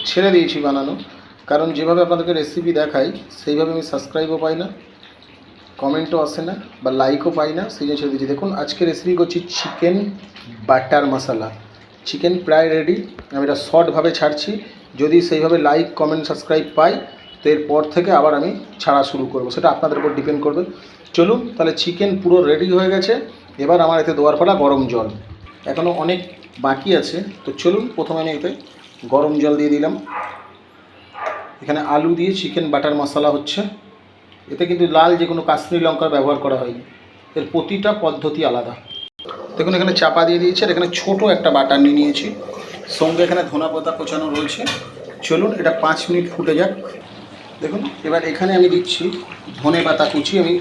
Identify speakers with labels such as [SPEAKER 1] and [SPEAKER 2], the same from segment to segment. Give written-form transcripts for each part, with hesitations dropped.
[SPEAKER 1] ছেড়ে দিয়েছি বানানো, কারণ যেভাবে আপনাদেরকে রেসিপি দেখাই সেইভাবে আমি সাবস্ক্রাইবও পাই না, কমেন্টও আসে না বা লাইকও পাই না, সেই জন্য ছেড়ে দিয়েছি। দেখুন আজকে রেসিপি করছি চিকেন বাটার মশলা। চিকেন প্রায় রেডি, আমি এটা শর্টভাবে ছাড়ছি। যদি সেইভাবে লাইক কমেন্ট সাবস্ক্রাইব পাই তো এরপর থেকে আবার আমি ছাড়া শুরু করব, সেটা আপনাদের উপর ডিপেন্ড করবে। চলুন তাহলে, চিকেন পুরো রেডি হয়ে গেছে। এবার আমার এতে দেওয়ার পালা গরম জল, এখনও অনেক বাকি আছে। তো চলুন, প্রথমে আমি এতে গরম জল দিয়ে দিলাম। এখানে আলু দিয়ে চিকেন বাটার মশলা হচ্ছে। এতে কিন্তু লাল যে কোনো কাশ্মীরি লঙ্কার ব্যবহার করা হয়নি, এর প্রতিটা পদ্ধতি আলাদা। দেখুন এখানে চাপা দিয়ে দিয়েছি, আর এখানে ছোটো একটা বাটার নিয়ে নিয়েছি, সঙ্গে এখানে ধনেপাতা কোচানো রয়েছে। চলুন এটা 5 মিনিট ফুটে যাক। দেখুন এবার এখানে আমি দিচ্ছি ধনেপাতা কুচি। আমি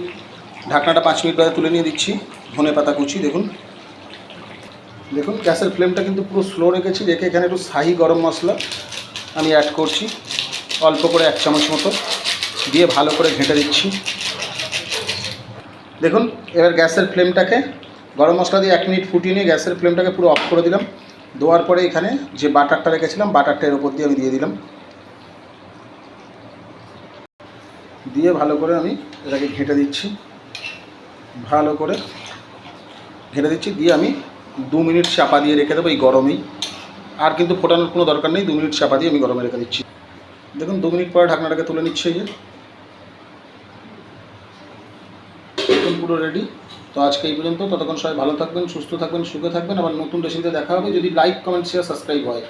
[SPEAKER 1] ঢাকনাটা 5 মিনিট বাদে তুলে নিয়ে দিচ্ছি ধনেপাতা কুচি। দেখুন দেখুন গ্যাসের ফ্লেমটা কিন্তু পুরো স্লো রেখেছি, রেখে এখানে একটু শাহি গরম মশলা আমি অ্যাড করছি, অল্প করে 1 চামচ মতো দিয়ে ভালো করে ঘেঁটে দিচ্ছি। দেখুন এবার গ্যাসের ফ্লেমটাকে, গরম মশলা দিয়ে 1 মিনিট ফুটিয়ে নিয়ে গ্যাসের ফ্লেমটাকে পুরো অফ করে দিলাম। দেওয়ার পরে এখানে যে বাটারটা রেখেছিলাম, বাটারটা এর ওপর দিয়ে আমি দিয়ে দিলাম। দিয়ে ভালো করে আমি এটাকে ঘেঁটে দিচ্ছি, ভালো করে ঘেঁটে দিচ্ছি। দিয়ে আমি 2 মিনিট চাপা দিয়ে রেখে দেবো এই গরমেই। আর কিন্তু ফোটানোর কোনো দরকার নেই, 2 মিনিট চাপা দিয়ে আমি গরমে রেখে দিচ্ছি। দেখুন 2 মিনিট পরে ঢাকনাটাকে তুলে নিচ্ছে, এই যে একদম পুরো রেডি। তো আজকে এই পর্যন্ত, ততক্ষণ সবাই ভালো থাকবেন, সুস্থ থাকবেন, সুখে থাকবেন। আবার নতুন রেসিপিতে দেখা হবে, যদি লাইক কমেন্ট শেয়ার সাবস্ক্রাইব হয়।